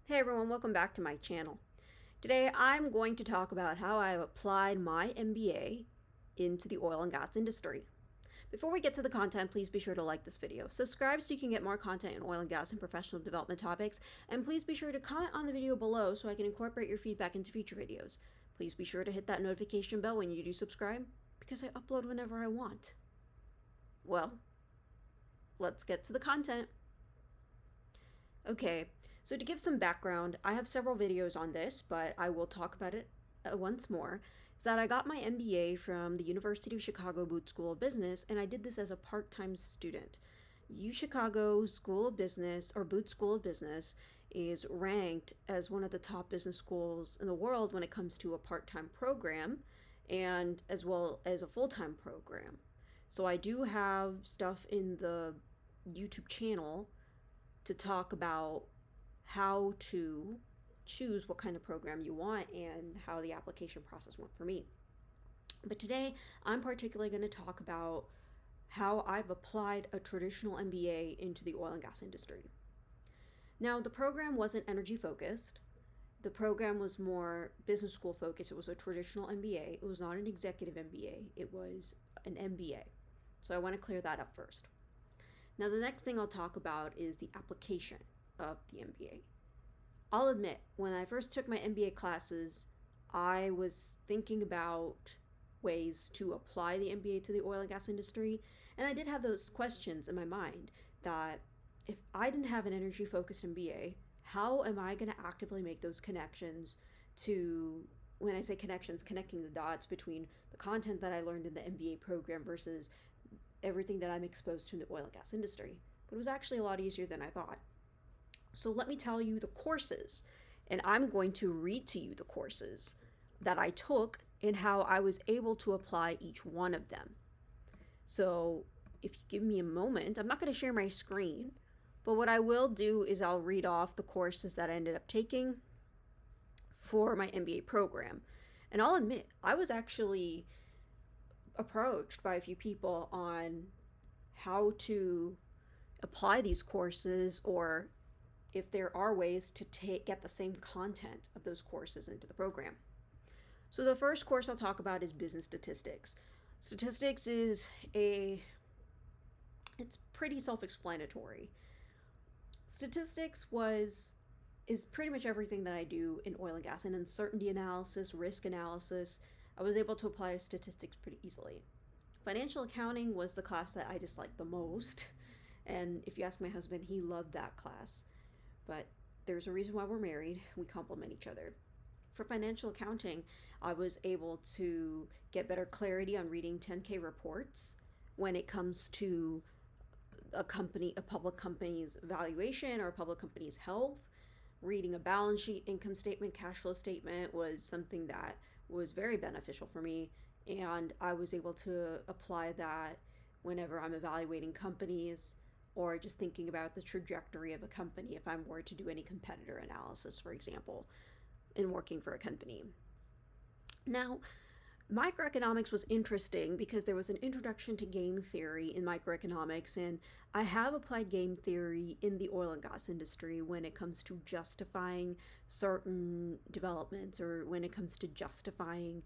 Hey everyone, welcome back to my channel. Today I'm going to talk about how I applied my MBA into the oil and gas industry. Before we get to the content, please be sure to like this video, subscribe so you can get more content in oil and gas and professional development topics, and please be sure to comment on the video below so I can incorporate your feedback into future videos. Please be sure to hit that notification bell when you do subscribe, because I upload whenever I want. Well, let's get to the content. Okay, so to give some background, I have several videos on this, but I will talk about it once more. Is that I got my MBA from the University of Chicago Booth School of Business, and I did this as a part-time student. UChicago School of Business, or Booth School of Business, is ranked as one of the top business schools in the world when it comes to a part-time program, and as well as a full-time program. So I do have stuff in the YouTube channel to talk about how to choose what kind of program you want and how the application process went for me. But today, I'm particularly going to talk about how I've applied a traditional MBA into the oil and gas industry. Now, the program wasn't energy focused. The program was more business school focused. It was a traditional MBA. It was not an executive MBA. It was an MBA. So I want to clear that up first. Now, the next thing I'll talk about is the application of the MBA. I'll admit, when I first took my MBA classes, I was thinking about ways to apply the MBA to the oil and gas industry, and I did have those questions in my mind that if I didn't have an energy-focused MBA, how am I going to actively make those connections to, when I say connections, connecting the dots between the content that I learned in the MBA program versus everything that I'm exposed to in the oil and gas industry. But it was actually a lot easier than I thought. So let me tell you the courses, and I'm going to read to you the courses that I took and how I was able to apply each one of them. So if you give me a moment, I'm not going to share my screen, but what I will do is I'll read off the courses that I ended up taking for my MBA program. And I'll admit, I was actually approached by a few people on how to apply these courses, or if there are ways to get the same content of those courses into the program. So the first course I'll talk about is business statistics. Statistics it's pretty self-explanatory. Statistics is pretty much everything that I do in oil and gas, and uncertainty analysis, risk analysis. I was able to apply statistics pretty easily. Financial accounting was the class that I disliked the most, and if you ask my husband, he loved that class. But there's a reason why we're married. We complement each other. For financial accounting, I was able to get better clarity on reading 10K reports when it comes to a public company's valuation or a public company's health. Reading a balance sheet, income statement, cash flow statement was something that was very beneficial for me, and I was able to apply that whenever I'm evaluating companies or just thinking about the trajectory of a company if I'm were to do any competitor analysis, for example, in working for a company. Now, microeconomics was interesting because there was an introduction to game theory in microeconomics, and I have applied game theory in the oil and gas industry when it comes to justifying certain developments, or when it comes to justifying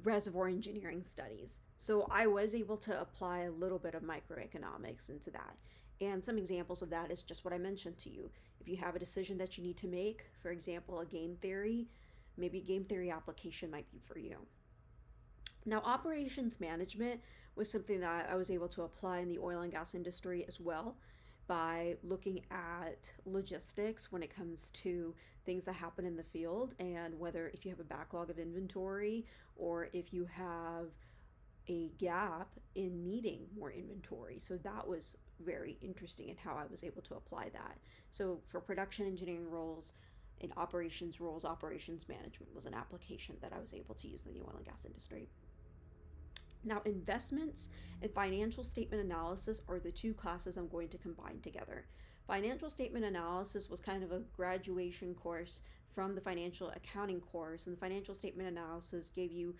reservoir engineering studies. So I was able to apply a little bit of microeconomics into that. And some examples of that is just what I mentioned to you. If you have a decision that you need to make, for example, a game theory, maybe a game theory application might be for you. Now, operations management was something that I was able to apply in the oil and gas industry as well, by looking at logistics when it comes to things that happen in the field, and whether if you have a backlog of inventory or if you have a gap in needing more inventory. So that was very interesting in how I was able to apply that. So for production engineering roles, in operations roles, operations management was an application that I was able to use in the oil and gas industry. Now, investments and financial statement analysis are the two classes I'm going to combine together. Financial statement analysis was kind of a graduation course from the financial accounting course, and the financial statement analysis gave you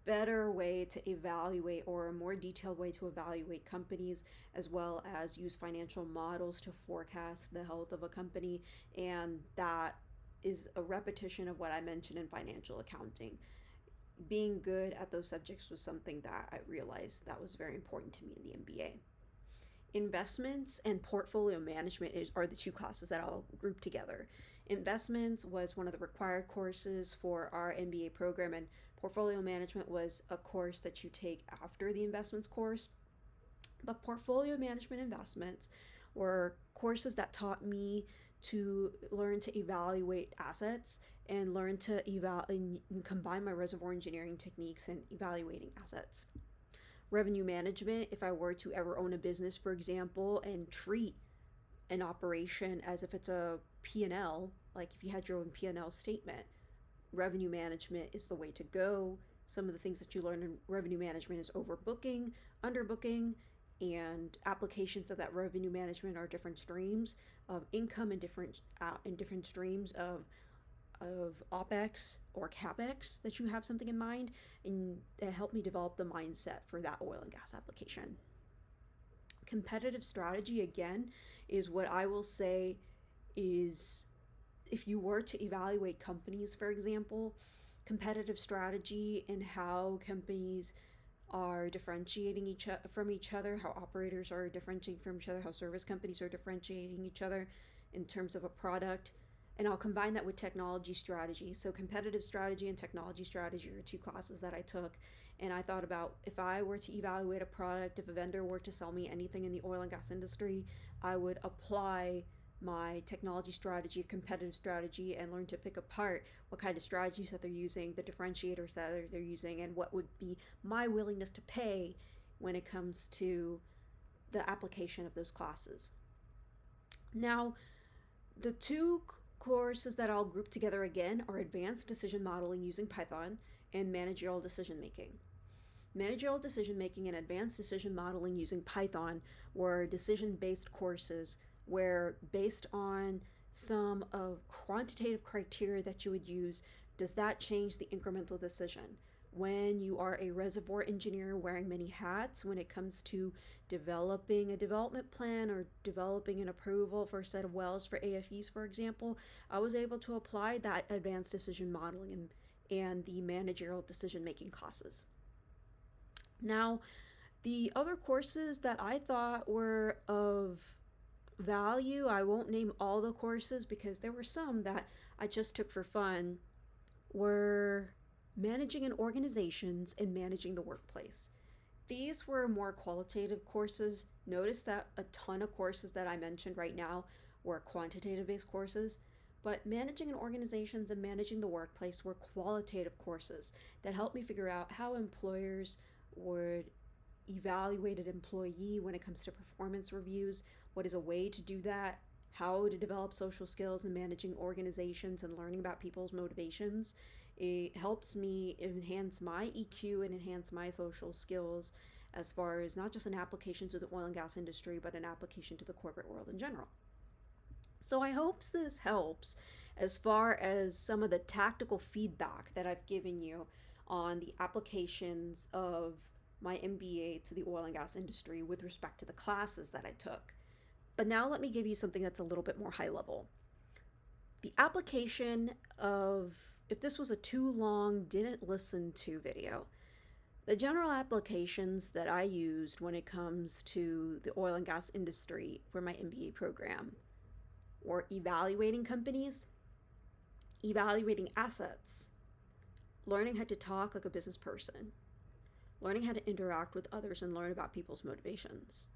better way to evaluate, or a more detailed way to evaluate companies, as well as use financial models to forecast the health of a company. And that is a repetition of what I mentioned in financial accounting. Being good at those subjects was something that I realized that was very important to me in the MBA. Investments and portfolio management are the two classes that I'll group together. Investments was one of the required courses for our MBA program, and portfolio management was a course that you take after the investments course. But portfolio management investments were courses that taught me to learn to evaluate assets and learn to and combine my reservoir engineering techniques in evaluating assets. Revenue management, if I were to ever own a business, for example, and treat an operation as if it's a P&L, like if you had your own P&L statement, revenue management is the way to go. Some of the things that you learn in revenue management is overbooking, underbooking, and applications of that revenue management are different streams of income and different streams of OPEX or CAPEX that you have something in mind, and that helped me develop the mindset for that oil and gas application. Competitive strategy, again, is what I will say is, if you were to evaluate companies, for example, competitive strategy and how companies are differentiating from each other, how operators are differentiating from each other, how service companies are differentiating each other in terms of a product. And I'll combine that with technology strategy. So competitive strategy and technology strategy are two classes that I took. And I thought about, if I were to evaluate a product, if a vendor were to sell me anything in the oil and gas industry, I would apply my technology strategy, competitive strategy, and learn to pick apart what kind of strategies that they're using, the differentiators that they're using, and what would be my willingness to pay when it comes to the application of those classes. Now, the two courses that I'll group together again are advanced decision modeling using Python and managerial decision making. Managerial decision making and advanced decision modeling using Python were decision-based courses where, based on some of quantitative criteria that you would use, does that change the incremental decision? When you are a reservoir engineer wearing many hats, when it comes to developing a development plan or developing an approval for a set of wells for AFEs, for example, I was able to apply that advanced decision modeling and the managerial decision-making classes. Now, the other courses that I thought were of value, I won't name all the courses because there were some that I just took for fun, were managing in organizations and managing the workplace. These were more qualitative courses. Notice that a ton of courses that I mentioned right now were quantitative-based courses, but managing in organizations and managing the workplace were qualitative courses that helped me figure out how employers would evaluate an employee when it comes to performance reviews, what is a way to do that, how to develop social skills in managing organizations and learning about people's motivations. It helps me enhance my EQ and enhance my social skills as far as not just an application to the oil and gas industry, but an application to the corporate world in general. So I hope this helps as far as some of the tactical feedback that I've given you on the applications of my MBA to the oil and gas industry with respect to the classes that I took. But now let me give you something that's a little bit more high level. The application of, if this was a too long, didn't listen to video, the general applications that I used when it comes to the oil and gas industry for my MBA program were evaluating companies, evaluating assets, learning how to talk like a business person, learning how to interact with others and learn about people's motivations,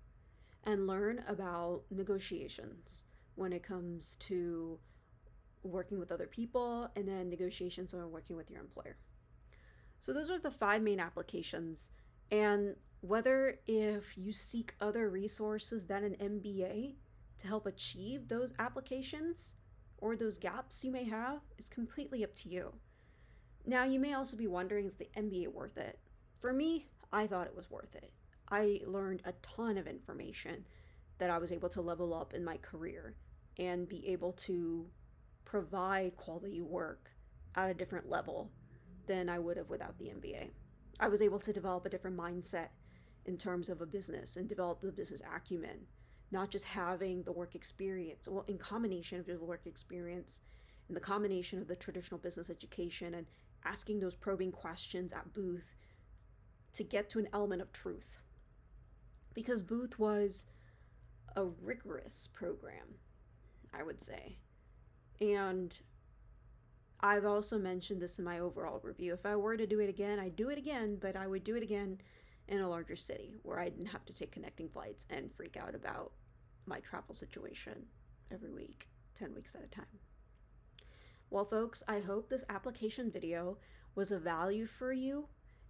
and learn about negotiations when it comes to working with other people, and then negotiations when working with your employer. So those are the 5 main applications. And whether if you seek other resources than an MBA to help achieve those applications or those gaps you may have is completely up to you. Now, you may also be wondering, is the MBA worth it? For me, I thought it was worth it. I learned a ton of information that I was able to level up in my career and be able to provide quality work at a different level than I would have without the MBA. I was able to develop a different mindset in terms of a business and develop the business acumen, not just having the work experience, well, in combination of the work experience and the combination of the traditional business education and asking those probing questions at Booth to get to an element of truth. Because Booth was a rigorous program, I would say. And I've also mentioned this in my overall review. If I were to do it again, I'd do it again, but I would do it again in a larger city where I didn't have to take connecting flights and freak out about my travel situation every week, 10 weeks at a time. Well, folks, I hope this application video was of value for you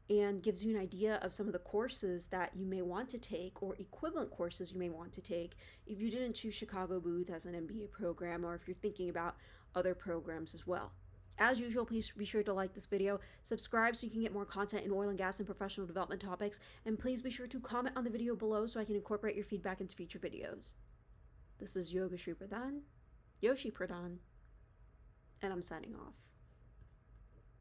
and gives you an idea of some of the courses that you may want to take or equivalent courses you may want to take if you didn't choose Chicago Booth as an MBA program or if you're thinking about other programs as well. As usual, please be sure to like this video, subscribe so you can get more content in oil and gas and professional development topics, and please be sure to comment on the video below so I can incorporate your feedback into future videos. This is Yoshi Pradhan, and I'm signing off.